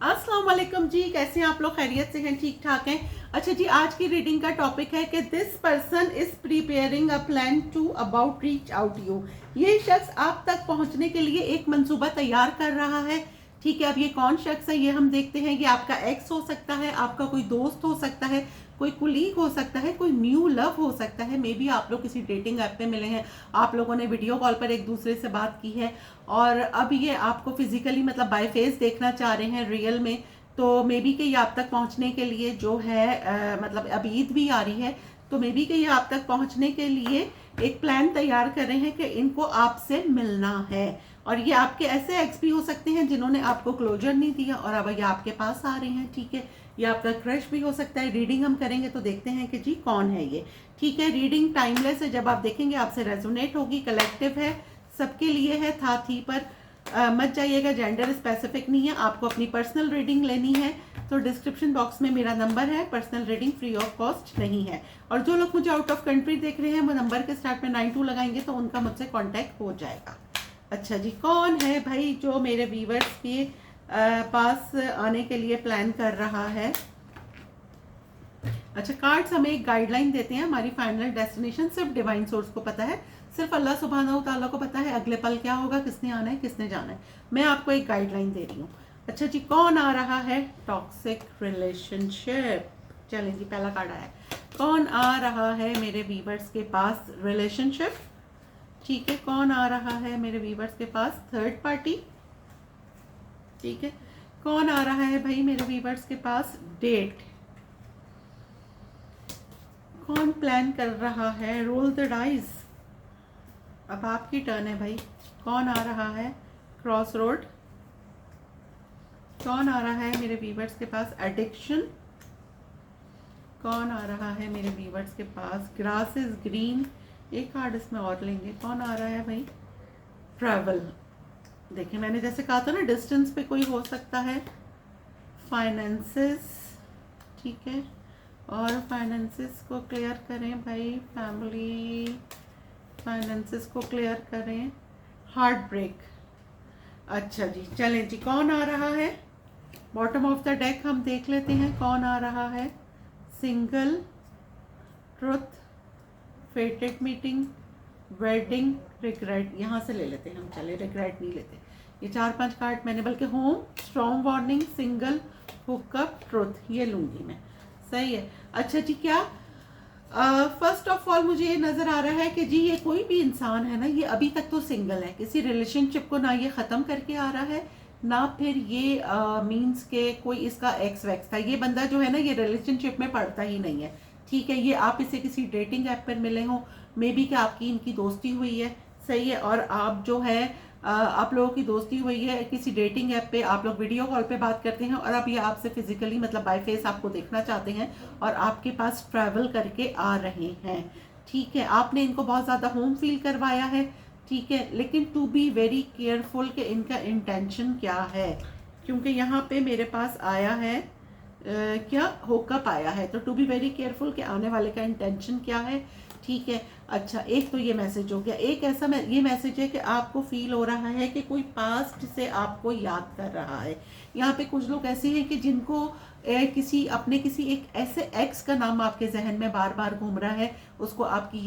अस्सलाम वालेकुम जी, कैसे हैं आप लोग? खैरियत से हैं? ठीक ठाक हैं? अच्छा जी, आज की रीडिंग का टॉपिक है कि this person is preparing a plan to about reach out you. ये शख्स आप तक पहुंचने के लिए एक मंसूबा तैयार कर रहा है। ठीक है, अब ये कौन शख्स है ये हम देखते हैं। ये आपका एक्स हो सकता है, आपका कोई दोस्त हो सकता है, कोई कुलीग हो सकता है, कोई न्यू लव हो सकता है। मे बी आप लोग किसी डेटिंग ऐप पे मिले हैं, आप लोगों ने वीडियो कॉल पर एक दूसरे से बात की है और अब ये आपको फिजिकली मतलब बाय फेस देखना चाह रहे हैं रियल में। तो मे बी कि ये आप तक पहुंचने के लिए जो है मतलब अब ईद भी आ रही है, तो मे बी कि ये आप तक पहुंचने के लिए एक प्लान तैयार कर रहे हैं कि इनको आपसे मिलना है। और ये आपके ऐसे एक्स भी हो सकते हैं जिन्होंने आपको क्लोजर नहीं दिया और अब ये आपके पास आ रहे हैं। ठीक है, ये आपका क्रश भी हो सकता है। रीडिंग हम करेंगे तो देखते हैं कि जी कौन है ये। ठीक है, रीडिंग टाइमलेस है, जब आप देखेंगे आपसे रेजोनेट होगी। कलेक्टिव है, सबके लिए है, था थी पर मत जाइएगा, जेंडर स्पेसिफिक नहीं है। आपको अपनी पर्सनल रीडिंग लेनी है तो डिस्क्रिप्शन बॉक्स में मेरा नंबर है। Personal reading free of cost नहीं है। और जो लोग मुझे आउट ऑफ कंट्री देख रहे हैं वो नंबर के स्टार्ट में 92 लगाएंगे तो उनका मुझसे कांटेक्ट हो जाएगा। अच्छा जी, कौन है भाई जो मेरे व्यूवर्स के पास आने के लिए प्लान कर रहा है? अच्छा, कार्ड्स हमें एक गाइडलाइन देते हैं। हमारी फाइनल डेस्टिनेशन सिर्फ डिवाइन सोर्स को पता है, सिर्फ अल्लाह सुब्हानहू व तआला को पता है अगले पल क्या होगा, किसने आना है, किसने जाना है। मैं आपको एक गाइडलाइन दे रही हूँ। अच्छा जी, कौन आ रहा है? Toxic relationship. चलें जी, पहला कार्ड आया। कौन आ रहा है मेरे वीवर्स के पास? रिलेशनशिप। ठीक है, कौन आ रहा है मेरे वीवर्स के पास? Third party. ठीक है, कौन आ रहा है भाई मेरे वीवर्स के पास? डेट। कौन प्लान कर रहा है? Roll the dice. अब आपकी टर्न है भाई। कौन आ रहा है? Cross road. कौन आ रहा है मेरे व्यूवर्स के पास? एडिक्शन। कौन आ रहा है मेरे व्यूवर्स के पास? Grass is green. एक कार्ड इसमें और लेंगे। कौन आ रहा है भाई? ट्रैवल। देखिए, मैंने जैसे कहा था ना, डिस्टेंस पे कोई हो सकता है। फाइनेंसेस। ठीक है, और फाइनेंसेस को क्लियर करें भाई। फैमिली फाइनेंसेस को क्लियर करें। Heart break. अच्छा जी, चलें जी, कौन आ रहा है? बॉटम ऑफ द डेक हम देख लेते हैं कौन आ रहा है। Single, truth, फेटेड meeting, wedding, regret. यहाँ से ले लेते हैं हम, चले रिग्रेट नहीं लेते। ये 4-5 कार्ड मैंने बल्कि home, strong warning, single, hookup, truth, ये लूंगी मैं। सही है। अच्छा जी, क्या फर्स्ट ऑफ ऑल मुझे ये नज़र आ रहा है कि जी ये कोई भी इंसान है ना, ये अभी तक तो सिंगल है। किसी रिलेशनशिप को ना ये ख़त्म करके आ रहा है, ना फिर ये मींस के कोई इसका एक्स वैक्स था। ये बंदा जो है ना, ये रिलेशनशिप में पड़ता ही नहीं है। ठीक है, ये आप इसे किसी डेटिंग ऐप पर मिले हों, मे बी कि आपकी इनकी दोस्ती हुई है। सही है, और आप जो है आप लोगों की दोस्ती हुई है किसी डेटिंग ऐप पे, आप लोग वीडियो कॉल पे बात करते हैं और अब ये आपसे फिजिकली मतलब बाय फेस आपको देखना चाहते हैं और आपके पास ट्रैवल करके आ रहे हैं। ठीक है, आपने इनको बहुत ज़्यादा होम फील करवाया है। ठीक है, लेकिन टू बी वेरी केयरफुल कि इनका इंटेंशन क्या है, क्योंकि यहाँ पे मेरे पास आया है क्या होकअप आया है। तो टू बी वेरी केयरफुल कि आने वाले का इंटेंशन क्या है। ठीक है। अच्छा, एक तो ये मैसेज हो गया। एक ऐसा ये मैसेज है कि आपको फील हो रहा है कि कोई पास्ट से आपको याद कर रहा है। यहाँ पे कुछ लोग ऐसे हैं कि जिनको किसी एक ऐसे एक्स का नाम आपके जहन में बार बार घूम रहा है,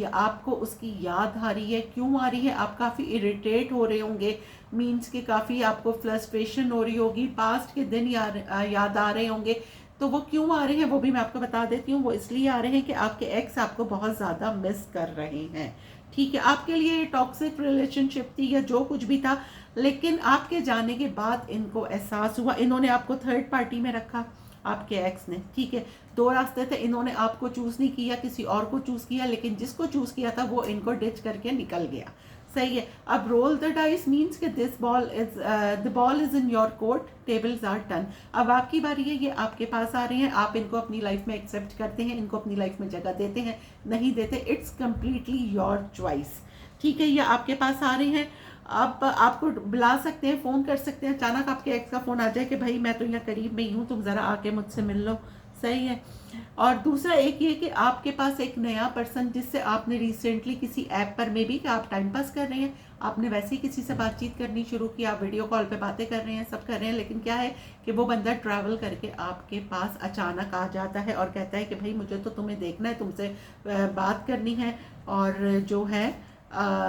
आपको उसकी याद आ रही है। क्यों आ रही है? आप काफ़ी इरिटेट हो रहे होंगे, मीन्स कि काफ़ी आपको फ्रस्ट्रेशन हो रही होगी, पास्ट के दिन याद आ रहे होंगे। तो वो क्यों आ रहे हैं वो भी मैं आपको बता देती हूँ। वो इसलिए आ रहे हैं कि आपके एक्स आपको बहुत ज़्यादा मिस कर रहे हैं। ठीक है, आपके लिए ये टॉक्सिक रिलेशनशिप थी या जो कुछ भी था, लेकिन आपके जाने के बाद इनको एहसास हुआ। इन्होंने आपको थर्ड पार्टी में रखा, आपके एक्स ने। ठीक है, दो रास्ते थे, इन्होंने आपको चूज़ नहीं किया, किसी और को चूज़ किया, लेकिन जिसको चूज़ किया था वो इनको डिच करके निकल गया। सही है। अब रोल द डाइस मीन्स कि the ball is in your court, tables are turn. अब आपकी बारी है, ये आपके पास आ रहे हैं, आप इनको अपनी लाइफ में एक्सेप्ट करते हैं, इनको अपनी लाइफ में जगह देते हैं, नहीं देते, इट्स कम्प्लीटली योर चॉइस। ठीक है, ये आपके पास आ रहे हैं। आप आपको बुला सकते हैं, फ़ोन कर सकते हैं। अचानक आपके एक्स का फ़ोन आ जाए कि भाई मैं तो यहाँ करीब में ही हूँ, तुम ज़रा आके मुझसे मिल लो। सही है। और दूसरा एक ये कि आपके पास एक नया पर्सन जिससे आपने रिसेंटली किसी ऐप पर में भी कि आप टाइम पास कर रहे हैं, आपने वैसे ही किसी से बातचीत करनी शुरू की, आप वीडियो कॉल पे बातें कर रहे हैं, सब कर रहे हैं, लेकिन क्या है कि वो बंदा ट्रैवल करके आपके पास अचानक आ जाता है और कहता है कि भाई मुझे तो तुम्हें देखना है, तुमसे बात करनी है, और जो है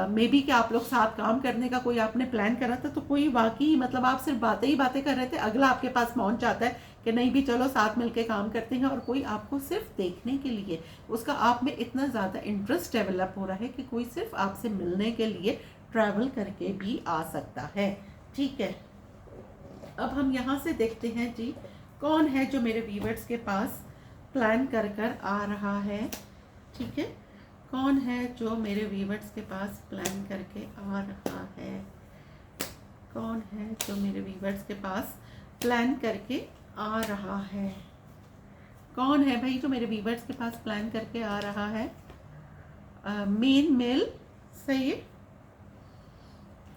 मे बी कि आप लोग साथ काम करने का कोई आपने प्लान करा था, तो कोई वाकई मतलब आप सिर्फ बातें ही बातें कर रहे थे, अगला आपके पास पहुंच जाता है कि नहीं भी चलो साथ मिलके काम करते हैं, और कोई आपको सिर्फ देखने के लिए, उसका आप में इतना ज़्यादा इंटरेस्ट डेवलप हो रहा है कि कोई सिर्फ आपसे मिलने के लिए ट्रैवल करके भी आ सकता है। ठीक है, अब हम यहाँ से देखते हैं जी कौन है जो मेरे व्यूअर्स के पास प्लान कर कर आ रहा है। ठीक है, कौन है जो मेरे व्यूअर्स के पास प्लान करके आ रहा है, कौन है जो मेरे व्यूअर्स के पास प्लान करके आ रहा है, कौन है भाई जो मेरे व्यूअर्स के पास प्लान करके आ रहा है। मेन मेल, सही है।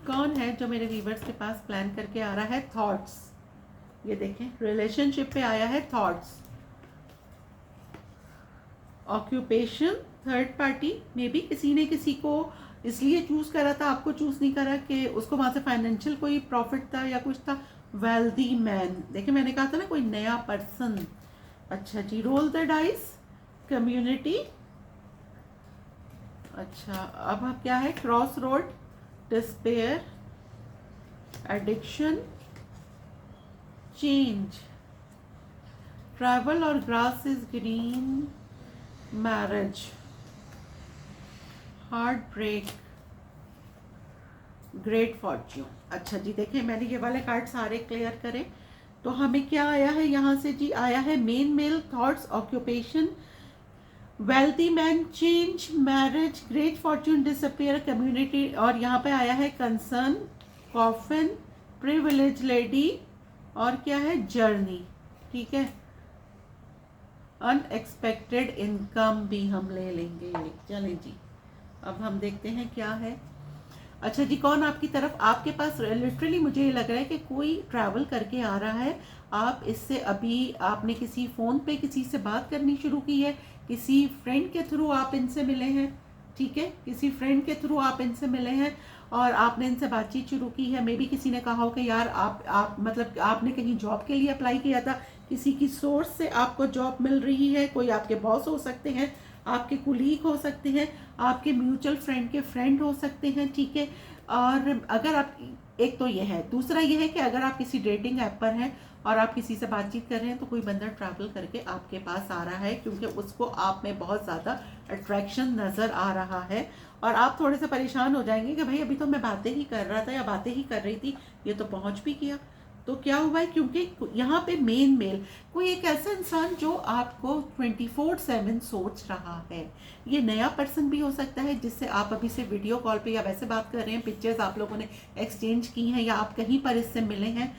कौन है जो मेरे व्यूअर्स के पास प्लान करके आ रहा है। थॉट्स, ये देखें रिलेशनशिप पे आया है thoughts. Occupation, third party, may be किसी ने किसी को इसलिए चूज करा था, आपको चूज नहीं करा कि उसको वहां से फाइनेंशियल कोई प्रॉफिट था या कुछ था। वेल्दी मैन, देखिए मैंने कहा था ना कोई नया पर्सन। अच्छा जी, रोल द डाइस, कम्युनिटी। अच्छा, अब क्या है, cross road, despair, addiction, change, travel और grass is green, marriage, heart break, great fortune. अच्छा जी, देखिए मैंने ये वाले कार्ड सारे क्लियर करे, तो हमें क्या आया है यहाँ से जी, आया है main mail, thoughts, occupation, wealthy man, change, marriage, great fortune, disappear, community, और यहाँ पे आया है कंसर्न, कॉफिन, प्रिविलेज लेडी, और क्या है, जर्नी। ठीक है, अनएक्सपेक्टेड इनकम भी हम ले लेंगे। चलें जी, अब हम देखते हैं क्या है। अच्छा जी, कौन आपकी तरफ, आपके पास लिटरली मुझे ये लग रहा है कि कोई ट्रैवल करके आ रहा है। आप इससे अभी आपने किसी फ़ोन पे किसी से बात करनी शुरू की है, किसी फ्रेंड के थ्रू आप इनसे मिले हैं। ठीक है, किसी फ्रेंड के थ्रू आप इनसे मिले हैं और आपने इनसे बातचीत शुरू की है। मे बी किसी ने कहा हो कि यार आप मतलब आपने कहीं जॉब के लिए अप्लाई किया था, किसी की सोर्स से आपको जॉब मिल रही है। कोई आपके बॉस हो सकते हैं, आपके कुलीग हो सकते हैं, आपके म्यूचुअल फ्रेंड के फ्रेंड हो सकते हैं। ठीक है, और अगर आप, एक तो ये है, दूसरा ये है कि अगर आप किसी डेटिंग ऐप पर हैं और आप किसी से बातचीत कर रहे हैं, तो कोई बंदा ट्रैवल करके आपके पास आ रहा है क्योंकि उसको आप में बहुत ज़्यादा अट्रैक्शन नज़र आ रहा है। और आप थोड़े से परेशान हो जाएंगे कि भाई अभी तो मैं बातें ही कर रहा था या बातें ही कर रही थी, ये तो पहुंच भी किया, तो क्या हुआ है। क्योंकि यहाँ पे मेन मेल, कोई एक ऐसा इंसान जो आपको 24/7 सोच रहा है। ये नया पर्सन भी हो सकता है जिससे आप अभी से वीडियो कॉल पे या वैसे बात कर रहे हैं, पिक्चर्स आप लोगों ने एक्सचेंज की हैं या आप कहीं पर इससे मिले हैं।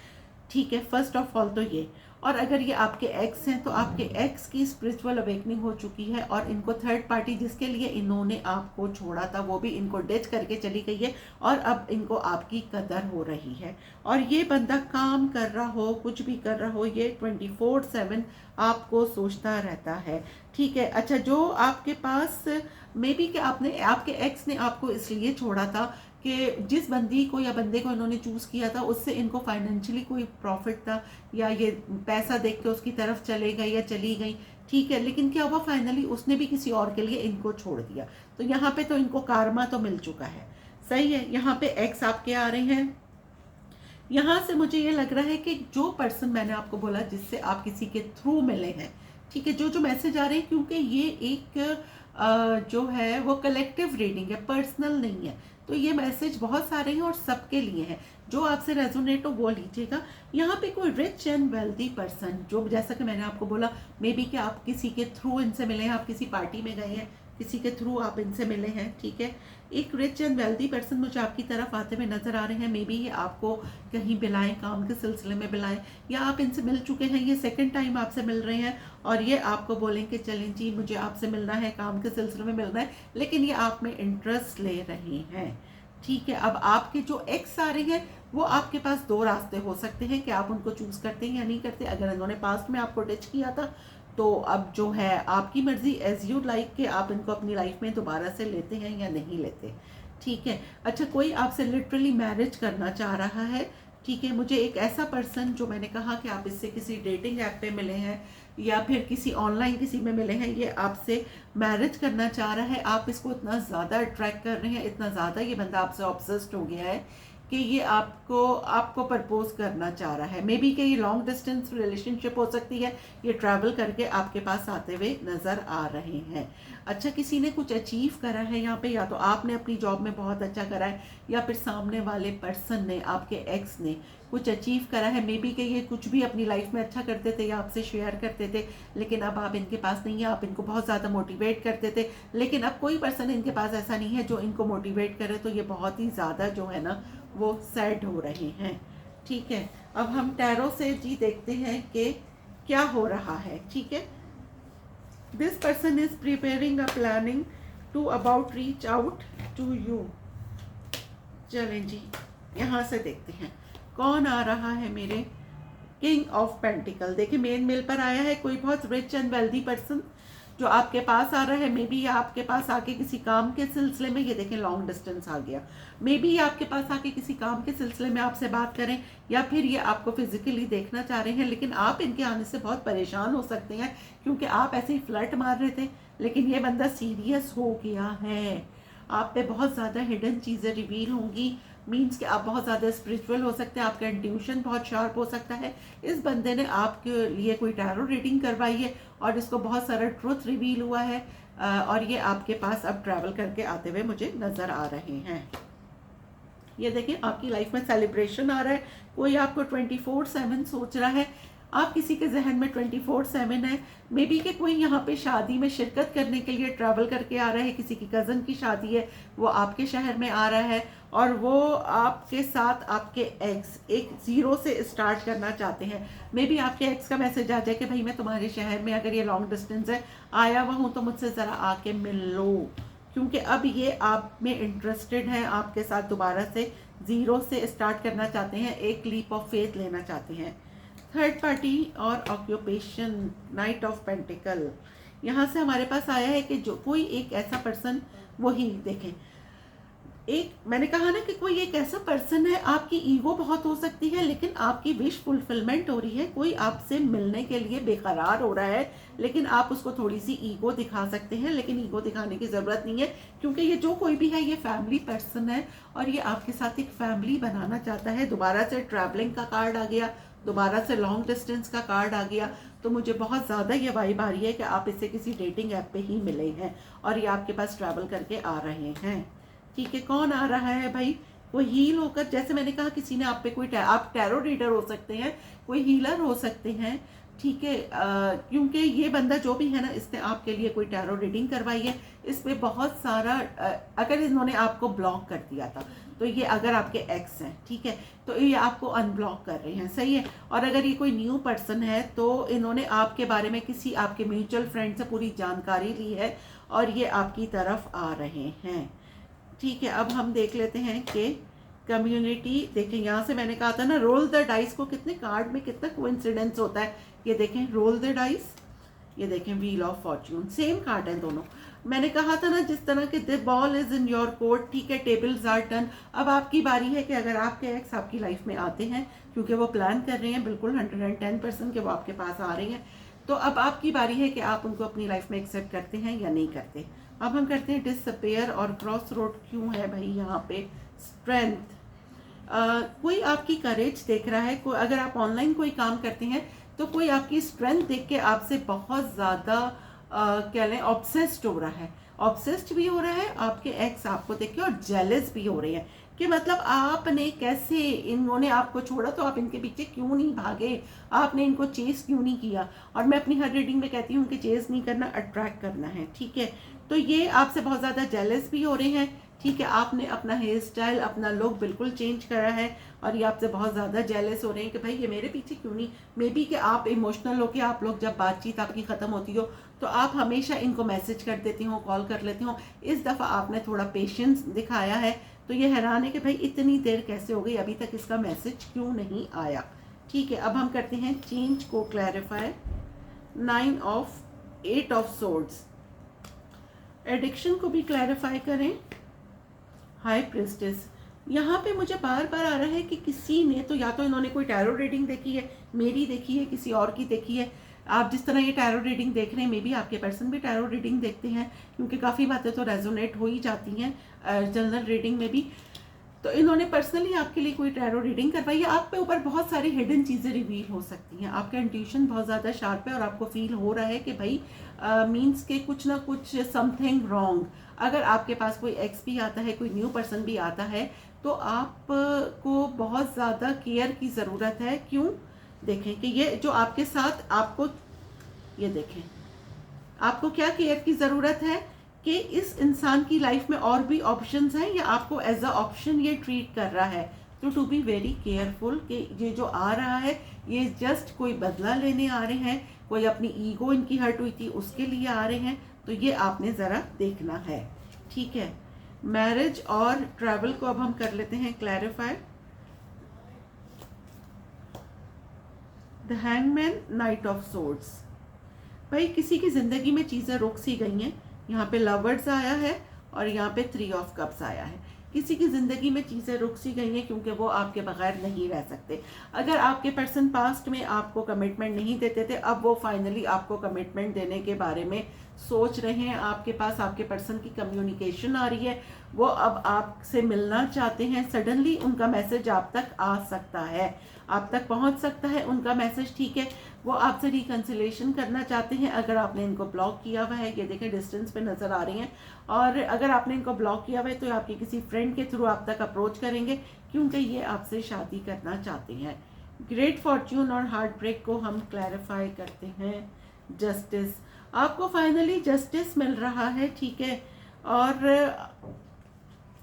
ठीक है, फर्स्ट ऑफ ऑल तो ये, और अगर ये आपके एक्स हैं तो आपके एक्स की स्पिरिचुअल अवेकनिंग हो चुकी है और इनको थर्ड पार्टी जिसके लिए इन्होंने आपको छोड़ा था वो भी इनको डिच करके चली गई है और अब इनको आपकी कदर हो रही है। और ये बंदा काम कर रहा हो, कुछ भी कर रहा हो, ये 24/7 आपको सोचता रहता है। ठीक है, अच्छा, जो आपके पास मे बी कि आपके एक्स ने आपको इसलिए छोड़ा था कि जिस बंदी को या बंदे को इन्होंने चूज़ किया था उससे इनको फाइनेंशियली कोई प्रॉफिट था, या ये पैसा देख के उसकी तरफ चले गए या चली गई। ठीक है, लेकिन क्या हुआ, फाइनली उसने भी किसी और के लिए इनको छोड़ दिया। तो यहाँ पे तो इनको कारमा तो मिल चुका है। सही है, यहाँ पे एक्स आपके आ रहे हैं। यहाँ से मुझे ये लग रहा है कि जो पर्सन मैंने आपको बोला जिससे आप किसी के थ्रू मिले हैं, ठीक है, जो मैसेज आ रहे हैं, क्योंकि ये एक जो है वो कलेक्टिव रीडिंग है, पर्सनल नहीं है, तो ये मैसेज बहुत सारे हैं और सबके लिए हैं। जो आपसे रेजोनेट हो वो लीजिएगा। यहाँ पे कोई रिच एंड वेल्दी पर्सन, जो जैसा कि मैंने आपको बोला, मे बी कि आप किसी के थ्रू इनसे मिले हैं, आप किसी पार्टी में गए हैं, किसी के थ्रू आप इनसे मिले हैं। ठीक है, एक रिच एंड वेल्दी पर्सन मुझे आपकी तरफ आते हुए नजर आ रहे हैं। मे बी ये आपको कहीं बुलाएं, काम के सिलसिले में बुलाएं, या आप इनसे मिल चुके हैं, ये सेकंड टाइम आपसे मिल रहे हैं और ये आपको बोलें कि चलें जी मुझे आपसे मिलना है, काम के सिलसिले में मिलना है, लेकिन ये आप में इंटरेस्ट ले रहे हैं। ठीक है, अब आपके जो एक्स आ रहे हैं वो आपके पास दो रास्ते हो सकते हैं कि आप उनको चूज करते हैं या नहीं करते। अगर इन्होंने पास्ट में आपको डिच किया था तो अब जो है आपकी मर्ज़ी, एज़ यू लाइक कि आप इनको अपनी लाइफ में दोबारा से लेते हैं या नहीं लेते। ठीक है। अच्छा, कोई आपसे लिटरली मैरिज करना चाह रहा है। ठीक है, मुझे एक ऐसा पर्सन, जो मैंने कहा कि आप इससे किसी डेटिंग ऐप पे मिले हैं या फिर किसी ऑनलाइन किसी में मिले हैं, ये आपसे मैरिज करना चाह रहा है। आप इसको इतना ज़्यादा अट्रैक्ट कर रहे हैं, इतना ज़्यादा ये बंदा आपसे ऑब्सेस्ड हो गया है कि ये आपको प्रपोज करना चाह रहा है। मे बी कि ये लॉन्ग डिस्टेंस रिलेशनशिप हो सकती है। ये ट्रैवल करके आपके पास आते हुए नज़र आ रहे हैं। अच्छा, किसी ने कुछ अचीव करा है यहाँ पे, या तो आपने अपनी जॉब में बहुत अच्छा करा है या फिर सामने वाले पर्सन ने, आपके एक्स ने कुछ अचीव करा है। मे बी कि ये कुछ भी अपनी लाइफ में अच्छा करते थे या आपसे शेयर करते थे, लेकिन अब आप इनके पास नहीं है। आप इनको बहुत ज़्यादा मोटिवेट करते थे, लेकिन अब कोई पर्सन इनके पास ऐसा नहीं है जो इनको मोटिवेट करे। तो ये बहुत ही ज़्यादा जो है ना वो सैड हो रहे हैं। ठीक है, अब हम टैरो से जी देखते हैं कि क्या हो रहा है। ठीक है, this person is preparing a planning to about reach out to you. चलें जी, यहाँ से देखते हैं कौन आ रहा है मेरे किंग ऑफ पेंटिकल। देखिए, मेन मेल पर आया है कोई बहुत रिच एंड वेल्दी पर्सन जो आपके पास आ रहा है। मे बी आपके पास आके किसी काम के सिलसिले में, ये देखें लॉन्ग डिस्टेंस आ गया। मे बी आपके पास आके किसी काम के सिलसिले में आपसे बात करें, या फिर ये आपको फिजिकली देखना चाह रहे हैं। लेकिन आप इनके आने से बहुत परेशान हो सकते हैं, क्योंकि आप ऐसे ही फ्लर्ट मार रहे थे, लेकिन ये बंदा सीरियस हो गया है। आप पे बहुत ज़्यादा हिडन चीज़ें रिवील होंगी। मीन्स कि आप बहुत ज़्यादा स्पिरिचुअल हो सकते हैं, आपका इंट्यूशन बहुत शार्प हो सकता है। इस बंदे ने आपके लिए कोई टैरो रीडिंग करवाई है और इसको बहुत सारा ट्रुथ रिवील हुआ है, और ये आपके पास अब ट्रैवल करके आते हुए मुझे नज़र आ रहे हैं। ये देखिए, आपकी लाइफ में सेलिब्रेशन आ रहा है। कोई आपको 24/7 सोच रहा है। आप किसी के जहन में 24/7 है। मे बी कि कोई यहाँ पे शादी में शिरकत करने के लिए ट्रैवल करके आ रहा है। किसी की कज़न की शादी है, वो आपके शहर में आ रहा है, और वो आपके साथ आपके एक्स एक ज़ीरो से स्टार्ट करना चाहते हैं। मे बी आपके एक्स का मैसेज आ जाए कि भाई मैं तुम्हारे शहर में, अगर ये लॉन्ग डिस्टेंस है, आया हुआ हूँ तो मुझसे ज़रा आके मिल लो, क्योंकि अब ये आप में इंटरेस्टेड हैं, आपके साथ दोबारा से ज़ीरो से स्टार्ट करना चाहते हैं, एक लीप ऑफ फेथ लेना चाहते हैं। थर्ड पार्टी और ऑक्यूपेशन, नाइट ऑफ पेंटिकल। यहाँ से हमारे पास आया है कि जो कोई एक ऐसा पर्सन, वही देखें, एक मैंने कहा ना कि कोई एक ऐसा पर्सन है, आपकी ईगो बहुत हो सकती है, लेकिन आपकी विश फुलफिलमेंट हो रही है। कोई आपसे मिलने के लिए बेकरार हो रहा है, लेकिन आप उसको थोड़ी सी ईगो दिखा सकते हैं, लेकिन ईगो दिखाने की ज़रूरत नहीं है, क्योंकि ये जो कोई भी है ये फैमिली पर्सन है, और ये आपके साथ एक फैमिली बनाना चाहता है। दोबारा से ट्रैवलिंग का कार्ड आ गया, दोबारा से लॉन्ग डिस्टेंस का कार्ड आ गया। तो मुझे बहुत ज़्यादा ये वाइब आ रही है कि आप इससे किसी डेटिंग ऐप पे ही मिले हैं और ये आपके पास ट्रैवल करके आ रहे हैं। ठीक है, कौन आ रहा है भाई? कोई हील होकर, जैसे मैंने कहा, किसी ने आप पे कोई आप टैरो रीडर हो सकते हैं, कोई हीलर हो सकते हैं। ठीक है, क्योंकि ये बंदा जो भी है ना, इसने आपके लिए कोई टैरो रीडिंग करवाई है। इस पे बहुत सारा अगर इन्होंने आपको ब्लॉक कर दिया था, तो ये अगर आपके एक्स हैं, ठीक है, तो ये आपको अनब्लॉक कर रहे हैं, सही है। और अगर ये कोई न्यू पर्सन है, तो इन्होंने आपके बारे में किसी आपके म्यूचुअल फ्रेंड से पूरी जानकारी ली है और ये आपकी तरफ आ रहे हैं। ठीक है, अब हम देख लेते हैं कि कम्युनिटी। देखें, यहाँ से मैंने कहा था ना, रोल द डाइस को कितने कार्ड में कितना कोइंसिडेंस होता है। ये देखें, रोल द डाइस, ये देखें wheel of Fortune, same card है दोनों। मैंने कहा था ना, जिस तरह के the ball is in your court, ठीक है, टेबल्स आर टर्न। अब आपकी बारी है कि अगर आपके एक्स आपकी लाइफ में आते हैं, क्योंकि वो प्लान कर रहे हैं बिल्कुल 110% के वो आपके पास आ रहे हैं, तो अब आपकी बारी है कि आप उनको अपनी लाइफ में एक्सेप्ट करते हैं या नहीं करते। अब हम करते हैं डिसअपेयर और क्रॉस रोड क्यों है भाई यहाँ पे? स्ट्रेंथ, कोई आपकी करेज देख रहा है। कोई, अगर आप ऑनलाइन कोई काम करते हैं तो कोई आपकी स्ट्रेंथ देख के आपसे बहुत ज़्यादा क्या लें, ऑब्सेस्ड हो रहा है। ऑब्सेस्ड भी हो रहा है आपके एक्स आपको देख के, और जेलस भी हो रहे हैं कि मतलब आपने कैसे, इन्होंने आपको छोड़ा तो आप इनके पीछे क्यों नहीं भागे, आपने इनको चेस क्यों नहीं किया। और मैं अपनी हर रीडिंग में कहती हूँ कि चेस नहीं करना, अट्रैक्ट करना है। ठीक है, तो ये आपसे बहुत ज़्यादा जेलस भी हो रहे हैं। ठीक है, आपने अपना हेयर स्टाइल, अपना लुक बिल्कुल चेंज करा है, और ये आपसे बहुत ज़्यादा जेलस हो रहे हैं कि भाई ये मेरे पीछे क्यों नहीं। मे बी कि आप इमोशनल हो के, आप लोग जब बातचीत आपकी ख़त्म होती हो तो आप हमेशा इनको मैसेज कर देती हो, कॉल कर लेती हो। इस दफ़ा आपने थोड़ा पेशेंस दिखाया है, तो ये हैरान है कि भाई इतनी देर कैसे हो गई, अभी तक इसका मैसेज क्यों नहीं आया। ठीक है, अब हम करते हैं चेंज को clarify. Eight of swords, addiction को भी क्लैरिफाई करें। हाई प्रिस्टेस, यहाँ पे मुझे बार बार आ रहा है कि किसी ने तो, या तो इन्होंने कोई टैरो रीडिंग देखी है, मेरी देखी है, किसी और की देखी है। आप जिस तरह ये टैरो रीडिंग देख रहे हैं, मे बी आपके पर्सन भी टैरो रीडिंग देखते हैं, क्योंकि काफ़ी बातें तो रेजोनेट हो ही जाती हैं जनरल रीडिंग में भी। तो इन्होंने पर्सनली आपके लिए कोई टैरो रीडिंग करवाई है। आप पे ऊपर बहुत सारी हिडन चीज़ें रिवील हो सकती हैं। आपका इंट्यूशन बहुत ज़्यादा शार्प है और आपको फील हो रहा है कि भाई मीन्स के कुछ ना कुछ समथिंग रॉन्ग। अगर आपके पास कोई एक्स भी आता है, कोई न्यू पर्सन भी आता है, तो आपको बहुत ज़्यादा केयर की ज़रूरत है। क्यों? देखें कि ये जो आपके साथ, आपको ये देखें, आपको क्या केयर की ज़रूरत है कि इस इंसान की लाइफ में और भी ऑप्शंस हैं, या आपको एज अ ऑप्शन ये ट्रीट कर रहा है। तो टू बी वेरी केयरफुल कि ये जो आ रहा है, ये जस्ट कोई बदला लेने आ रहे हैं, कोई अपनी ईगो इनकी हर्ट हुई थी उसके लिए आ रहे हैं। तो ये आपने ज़रा देखना है, ठीक है। मैरिज और ट्रैवल को अब हम कर लेते हैं clarify. The hangman, night of swords, भाई किसी की ज़िंदगी में चीज़ें रुक सी गई हैं। यहाँ पे लवर्स आया है और यहाँ पे 3 ऑफ कप्स आया है। किसी की ज़िंदगी में चीज़ें रुक सी गई हैं क्योंकि वो आपके बगैर नहीं रह सकते। अगर आपके पर्सन पास्ट में आपको कमिटमेंट नहीं देते थे, अब वो फाइनली आपको कमिटमेंट देने के बारे में सोच रहे हैं। आपके पास आपके पर्सन की कम्युनिकेशन आ रही है, वो अब आपसे मिलना चाहते हैं। सडनली उनका मैसेज आप तक आ सकता है, आप तक पहुंच सकता है उनका मैसेज, ठीक है। वो आपसे रिकन्सिलेशन करना चाहते हैं। अगर आपने इनको ब्लॉक किया हुआ है, ये देखें डिस्टेंस पे नज़र आ रही हैं, और अगर आपने इनको ब्लॉक किया हुआ है तो आपके किसी फ्रेंड के थ्रू आप तक अप्रोच करेंगे, क्योंकि ये आपसे शादी करना चाहते हैं। ग्रेट फॉर्च्यून और हार्ट ब्रेक को हम क्लैरिफाई करते हैं। जस्टिस, आपको फाइनली जस्टिस मिल रहा है, ठीक है। और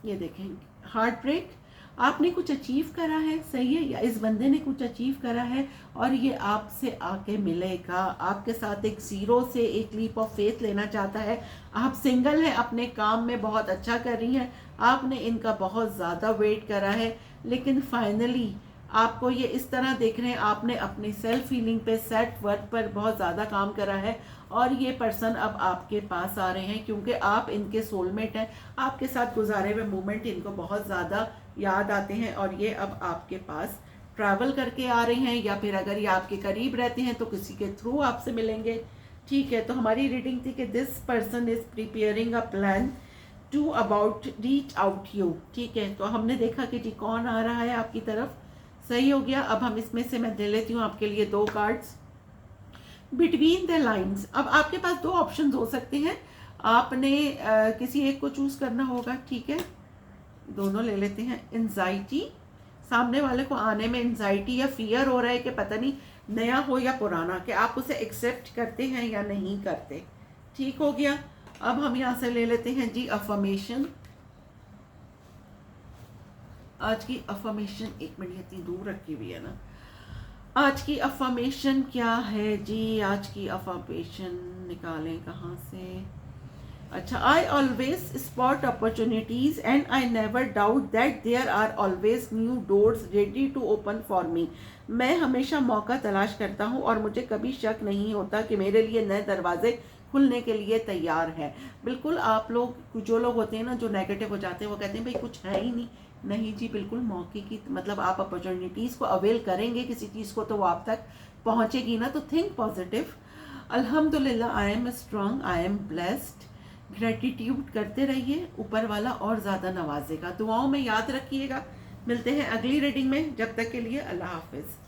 ये देखें हार्ट ब्रेक, आपने कुछ अचीव करा है, सही है, या इस बंदे ने कुछ अचीव करा है और ये आपसे आके मिलेगा। आपके साथ एक ज़ीरो से एक लीप ऑफ फेथ लेना चाहता है। आप सिंगल हैं, अपने काम में बहुत अच्छा कर रही हैं, आपने इनका बहुत ज़्यादा वेट करा है, लेकिन फाइनली आपको ये इस तरह देख रहे हैं, आपने अपनी सेल्फ फीलिंग पे, सेल्फ वर्थ पर बहुत ज़्यादा काम करा है, और ये पर्सन अब आपके पास आ रहे हैं क्योंकि आप इनके सोलमेट हैं। आपके साथ गुजारे हुए मोमेंट इनको बहुत ज़्यादा याद आते हैं और ये अब आपके पास ट्रैवल करके आ रहे हैं, या फिर अगर ये आपके करीब रहते हैं तो किसी के थ्रू आपसे मिलेंगे, ठीक है। तो हमारी रीडिंग थी कि this person is preparing a plan to about reach out you, ठीक है। तो हमने देखा कि जी कौन आ रहा है आपकी तरफ, सही हो गया। अब हम इसमें से मैं दे लेती हूँ आपके लिए 2 कार्ड्स। बिटवीन द लाइन्स, अब आपके पास 2 ऑप्शंस हो सकते हैं, आपने किसी एक को चूज करना होगा, ठीक है। दोनों ले लेते हैं। एंजाइटी, सामने वाले को आने में एंजाइटी या फियर हो रहा है कि पता नहीं नया हो या पुराना, कि आप उसे एक्सेप्ट करते हैं या नहीं करते, ठीक हो गया। अब हम यहाँ से ले लेते हैं जी अफर्मेशन। आज की अफर्मेशन, 1 मिनट इतनी दूर रखी हुई है ना। आज की अफर्मेशन क्या है जी? आज की अफर्मेशन निकालें कहाँ से? अच्छा, I always spot opportunities and I never doubt that there are always new doors ready to open for me. मैं हमेशा मौका तलाश करता हूँ और मुझे कभी शक नहीं होता कि मेरे लिए नए दरवाजे खुलने के लिए तैयार है। बिल्कुल, आप लोग, जो लोग होते हैं ना जो नेगेटिव हो जाते हैं, वो कहते हैं भाई कुछ है ही नहीं। नहीं जी, बिल्कुल मौके की, मतलब आप अपॉर्चुनिटीज़ को अवेल करेंगे किसी चीज़ को तो वो आप तक पहुँचेगी ना। तो थिंक पॉजिटिव। अल्हम्दुलिल्लाह, I am strong, I am blessed. Gratitude करते रहिए, ऊपर वाला और ज़्यादा नवाजेगा। दुआओं में याद रखिएगा। मिलते हैं अगली रीडिंग में, जब तक के लिए अल्लाह हाफिज़।